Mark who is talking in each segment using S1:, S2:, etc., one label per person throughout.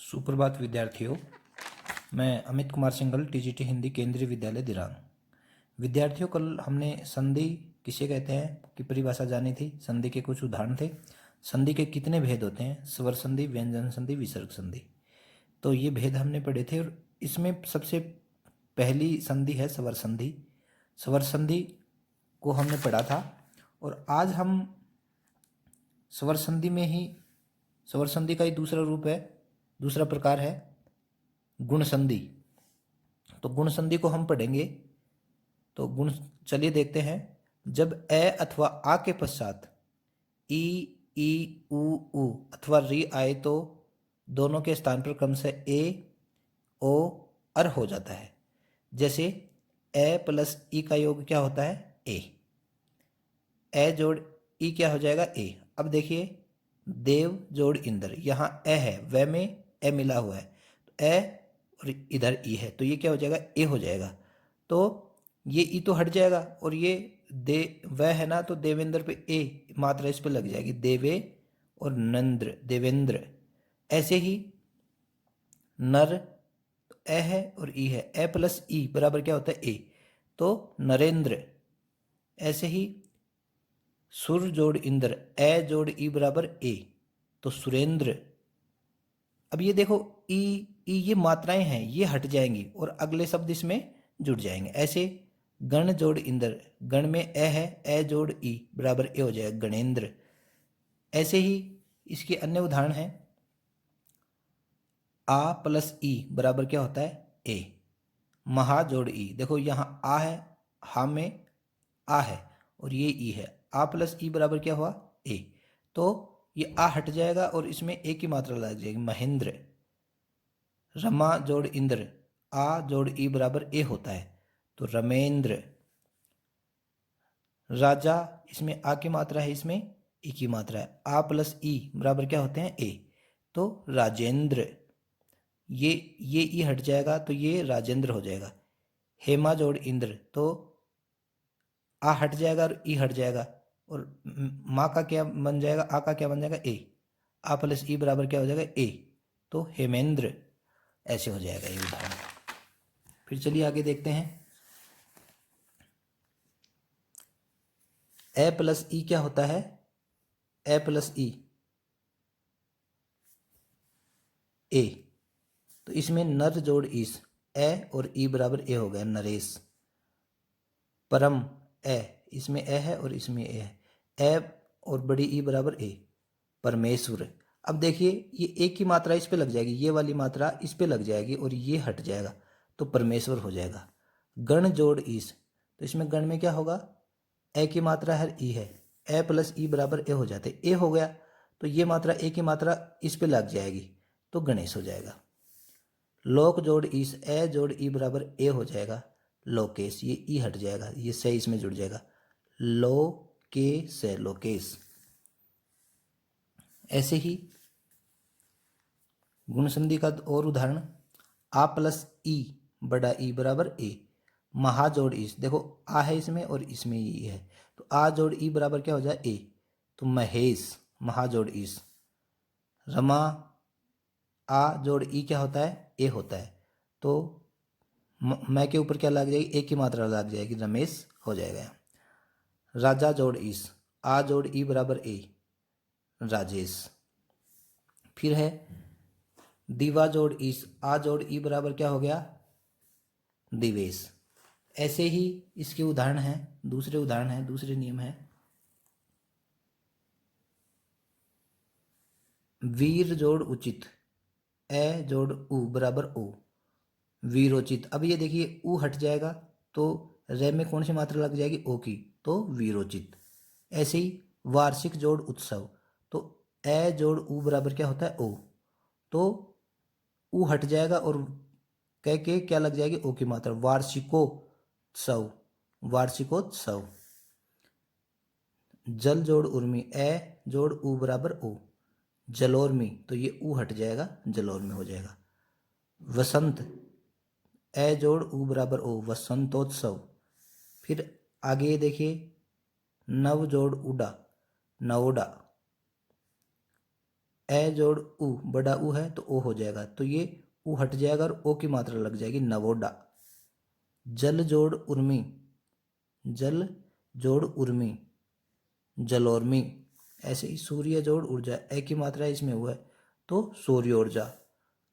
S1: सुप्रभात विद्यार्थियों। मैं अमित कुमार सिंघल, टीजीटी हिंदी, केंद्रीय विद्यालय दिरांग। विद्यार्थियों, कल हमने संधि किसे कहते हैं की परिभाषा जानी थी। संधि के कुछ उदाहरण थे। संधि के कितने भेद होते हैं? स्वर संधि, व्यंजन संधि, विसर्ग संधि। तो ये भेद हमने पढ़े थे और इसमें सबसे पहली संधि है स्वर संधि। स्वर संधि को हमने पढ़ा था और आज हम स्वर संधि में ही स्वर संधि का ही दूसरा रूप है, दूसरा प्रकार है गुण संधि। तो गुण संधि को हम पढ़ेंगे। तो गुण चलिए देखते हैं। जब ए अथवा आ के पश्चात ई, उ अथवा री आए तो दोनों के स्थान पर क्रम से ए, ओ, अर हो जाता है। जैसे ए प्लस ई का योग क्या होता है? ए जोड़ ई क्या हो जाएगा? ए। अब देखिए देव जोड़ इंद्र, यहाँ ए है, वह में ए मिला हुआ है, तो ए और इधर ई है, तो ये क्या हो जाएगा? ए हो जाएगा। तो ये ई तो हट जाएगा और ये दे वह है ना, तो देवेंद्र पे ए मात्रा इस पे लग जाएगी, देवे और नंद्र, देवेंद्र। ऐसे ही नर, तो ए है और ई है, ए प्लस ई बराबर क्या होता है? ए, तो नरेंद्र। ऐसे ही सुर जोड़ इंद्र, ए जोड़ ई बराबर ए, तो सुरेंद्र। अब ये देखो ई ये मात्राएं हैं, ये हट जाएंगी और अगले शब्द इसमें जुड़ जाएंगे। ऐसे गण जोड़ इंद्र, गण में ए है, ए जोड़ ई बराबर ए हो जाएगा, गणेंद्र। ऐसे ही इसके अन्य उदाहरण हैं। आ प्लस ई बराबर क्या होता है? ए। महा जोड़ ई, देखो यहाँ आ है, हा में आ है और ये ई है, आ प्लस ई बराबर क्या हुआ? ए। तो ये आ हट जाएगा और इसमें ए की मात्रा लग जाएगी, महेंद्र। रमा जोड़ इंद्र, आ जोड़ ई बराबर ए होता है, तो रमेंद्र। राजा, इसमें आ की मात्रा है, इसमें ई की मात्रा है, आ प्लस ई बराबर क्या होते हैं? ए, तो राजेंद्र। ये ई हट जाएगा तो ये राजेंद्र हो जाएगा। हेमा जोड़ इंद्र, तो आ हट जाएगा और ई हट जाएगा और माँ का क्या बन जाएगा? आ का क्या बन जाएगा? ए। आ प्लस ई बराबर क्या हो जाएगा? ए, तो हेमेंद्र। ऐसे हो जाएगा ये उदाहरण। फिर चलिए आगे देखते हैं। ए प्लस ई क्या होता है? ए प्लस ई ए, तो इसमें नर जोड़ ईस, ए और ई बराबर ए हो गया, नरेश। परम ए, इसमें ए है और इसमें ए है, ए और बड़ी ई बराबर ए, परमेश्वर। अब देखिए ये एक की मात्रा इस पे लग जाएगी, ये वाली मात्रा इस पे लग जाएगी और ये हट जाएगा, तो परमेश्वर हो जाएगा। गण जोड़ ईस, तो इसमें गण में क्या होगा? ए की मात्रा है, ई है, ए प्लस ई बराबर ए हो जाते, ए हो गया, तो ये मात्रा ए की मात्रा इस पे लग जाएगी, तो गणेश हो जाएगा। लोक जोड़ ईस, ए जोड़ ई बराबर ए हो जाएगा, लोकेश। ये ई हट जाएगा, ये से इसमें जुड़ जाएगा, लो के से लोकेश। ऐसे ही गुण संधि का और उदाहरण, आ प्लस ई बड़ा ई बराबर ए, महा जोड़ ईस, देखो आ है इसमें और इसमें ई है, तो आ जोड़ ई बराबर क्या हो जाए? ए, तो महेश, महा जोड़ ईस। रमा, आ जोड़ ई क्या होता है? ए होता है, तो मैं के ऊपर क्या लग जाएगी? ए की मात्रा लग जाएगी, रमेश हो जाएगा। राजा जोड़ ईस, आ जोड़ ई बराबर ए, राजेश। फिर है दीवा जोड़ ईस, आ जोड़ ई बराबर क्या हो गया? दिवेश। ऐसे ही इसके उदाहरण हैं, दूसरे उदाहरण हैं, दूसरे नियम हैं। वीर जोड़ उचित, ए जोड़ उ बराबर ओ, वीरोचित। अब ये देखिए उ हट जाएगा तो रे में कौन सी मात्रा लग जाएगी? ओ की, तो वीरोचित। ऐसे ही वार्षिक जोड़ उत्सव, तो ए जोड़ उ बराबर क्या होता है? ओ, तो उ हट जाएगा और कह के क्या लग जाएगी? ओ की मात्रा, वार्षिकोत्सव, वार्षिकोत्सव। जल जोड़ उर्मी, ए जोड़ उ बराबर ओ, जलोर्मी, तो ये उ हट जाएगा, जलोर्मी हो जाएगा। वसंत, ए जोड़ उ बराबर ओ, वसंतोत्सव। फिर आगे देखिए नव जोड़ उडा, नवोडा। ए जोड़ उ, बड़ा उ है तो ओ हो जाएगा, तो ये उ हट जाएगा और ओ की मात्रा लग जाएगी, नवोडा। जल जोड़ उर्मी, जल जोड़ उर्मी, जलोर्मी। ऐसे ही सूर्य जोड़ ऊर्जा, ए की मात्रा इसमें हुआ है तो सूर्योर्जा।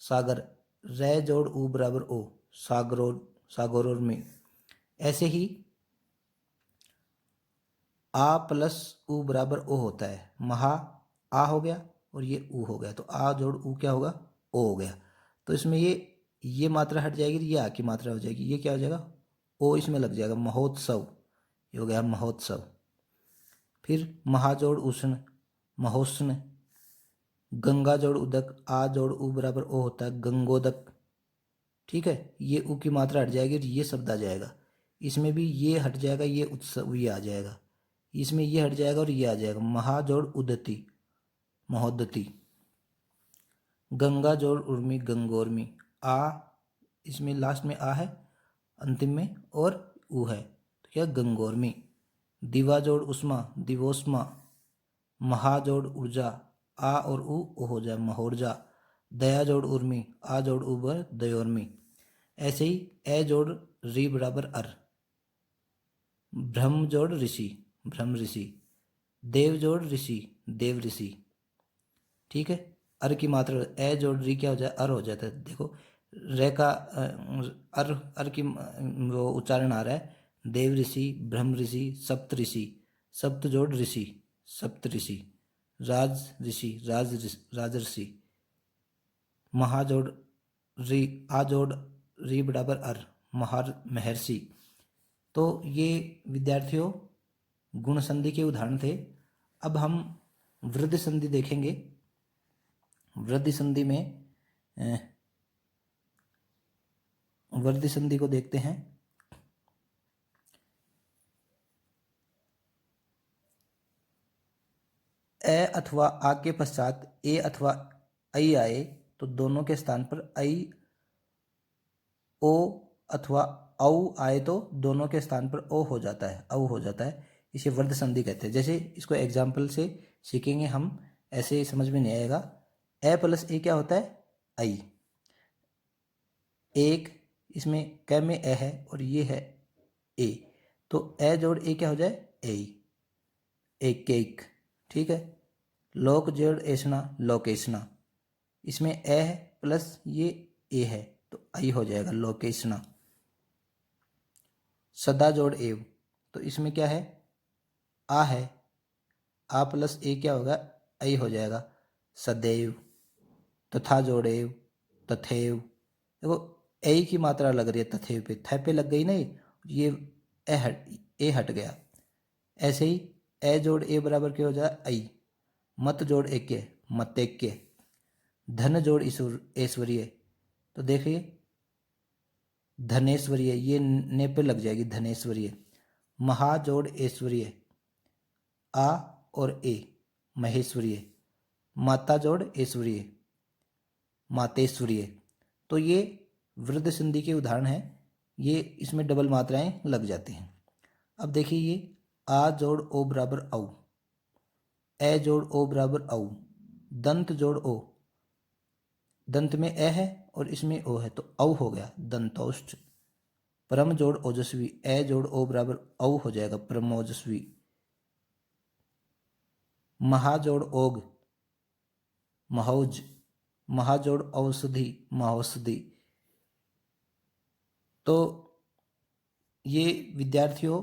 S1: सागर, रे जोड़ उ बराबर ओ, सागरोर्मी। ऐसे ही आ प्लस उ बराबर ओ होता है, महा आ हो गया और ये उ हो गया, तो आ जोड़ उ क्या होगा, ओ हो गया। तो इसमें ये मात्रा हट जाएगी, ये आ की मात्रा हो जाएगी, ये क्या हो जाएगा, ओ इसमें लग जाएगा, महोत्सव। ये हो गया महोत्सव। फिर महा जोड़ उष्ण, महोष्ण। गंगा जोड़ उदक, आ जोड़ उ बराबर ओ होता है, गंगोदक। ठीक है, ये उ की मात्रा हट जाएगी और ये शब्द आ जाएगा। इसमें भी ये हट जाएगा, ये उत्सव ये आ जाएगा, इसमें ये हट जाएगा और ये आ जाएगा, महा जोड़ उदती, महोदती। गंगा जोड़ उर्मी, गंगोर्मी। आ इसमें लास्ट में आ है, अंतिम में और उ है, तो क्या गंगोर्मी। दिवा जोड़ उष्मा, दिवोष्मा। महा जोड़ ऊर्जा, आ और उ हो जाए, महोर्जा। दया जोड़ उर्मी, आ जोड़ उबर, दयोर्मी। ऐसे ही ए जोड़ री बराबर अर। ब्रह्म जोड़ ऋषि, ब्रह्म ऋषि। देव जोड़ ऋषि, देव ऋषि। ठीक है, अर की मात्रा, ए जोड़ री क्या हो जाए, अर हो जाता है। देखो रे का अर की वो उच्चारण आ रहा है, देव ऋषि, ब्रह्म ऋषि, सप्त ऋषि। सप्त जोड़ ऋषि, सप्त ऋषि। राज ऋषि, राजर्षि। महाजोड़ री, आ जोड़ री बराबर अर, महर्षि। तो ये विद्यार्थियों गुण संधि के उदाहरण थे। अब हम वृद्धि संधि देखेंगे। वृद्धि संधि में वृद्धि संधि को देखते हैं। ए अथवा आ के पश्चात ए अथवा ऐ आए तो दोनों के स्थान पर ऐ, ओ अथवा औ आए तो दोनों के स्थान पर ओ हो जाता है, औ हो जाता है। इसे वृद्धि संधि कहते हैं। जैसे इसको एग्जाम्पल से सीखेंगे हम, ऐसे समझ में नहीं आएगा। ए प्लस ए क्या होता है, ऐ। एक, इसमें क में ए है और ये है ए, तो ए जोड़ ए क्या हो जाए, ए, एक केक। ठीक है, लोक जोड़ ऐसना, लोकेशना। इसमें ए है प्लस ये ए है तो आई हो जाएगा, लोकेशना। सदा जोड़ एव, तो इसमें क्या है, आ है, आ प्लस ए क्या होगा, आई हो जाएगा, सदैव। तथा जोड़ एव, तथेव। देखो ए की मात्रा लग रही है तथेव पे, थ पे लग गई नहीं, ये ए हट गया। ऐसे ही ए जोड़ ए बराबर क्या हो जाए, आई। मत जोड़ एके, मतेक्य। धन जोड़ ऐश्वर्य, तो देखिए धनेश्वर्य, ये ने पे लग जाएगी, धनेश्वर्य। महा जोड़ ऐश्वर्य, आ और ए, महेश्वर्य। माता जोड़ ऐश्वर्य, मातेश्वर्य। तो ये वृद्ध संधि के उदाहरण हैं, ये इसमें डबल मात्राएं लग जाती हैं। अब देखिए ये आ जोड़ ओ बराबर औ, ए जोड़ ओ बराबर औ, दंत जोड़ ओ, दंत में ए है और इसमें ओ है तो औ हो गया, दंतौष्ट। परम जोड़ ओजस्वी, ए जोड़ ओ बराबर औ हो जाएगा, परमोजस्वी। महा जोड़ ओग, महौज। महा जोड़ औषधि, महौषधि। तो ये विद्यार्थियों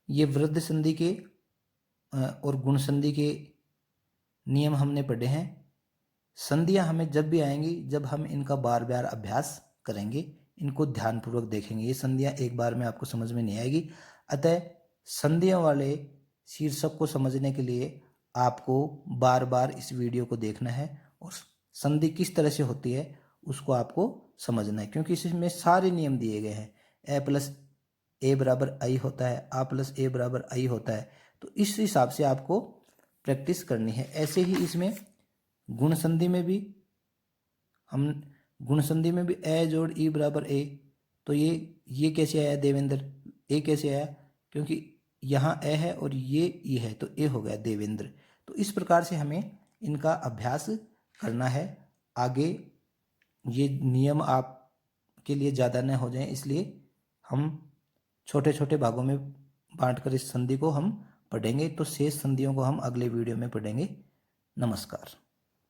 S1: ये वृद्ध संधि के और गुण संधि के नियम हमने पढ़े हैं। संधियां हमें जब भी आएंगी जब हम इनका बार बार अभ्यास करेंगे, इनको ध्यानपूर्वक देखेंगे। ये संधियां एक बार में आपको समझ में नहीं आएगी, अतः संधियों वाले शीर्षक को समझने के लिए आपको बार बार इस वीडियो को देखना है और संधि किस तरह से होती है उसको आपको समझना है, क्योंकि इसमें सारे नियम दिए गए हैं। ए प्लस ए बराबर आई होता है, आ प्लस ए बराबर आई होता है, तो इस हिसाब से आपको प्रैक्टिस करनी है। ऐसे ही इसमें गुण संधि में भी हम गुण संधि में भी ए जोड़ ई बराबर ए, तो ये कैसे आया देवेंद्र, ए कैसे आया, क्योंकि यहाँ ए है और ये ई है तो ए हो गया देवेंद्र। तो इस प्रकार से हमें इनका अभ्यास करना है। आगे ये नियम आपके लिए ज़्यादा न हो जाए, इसलिए हम छोटे छोटे भागों में बांटकर इस संधि को हम पढ़ेंगे। तो शेष संधियों को हम अगले वीडियो में पढ़ेंगे। नमस्कार।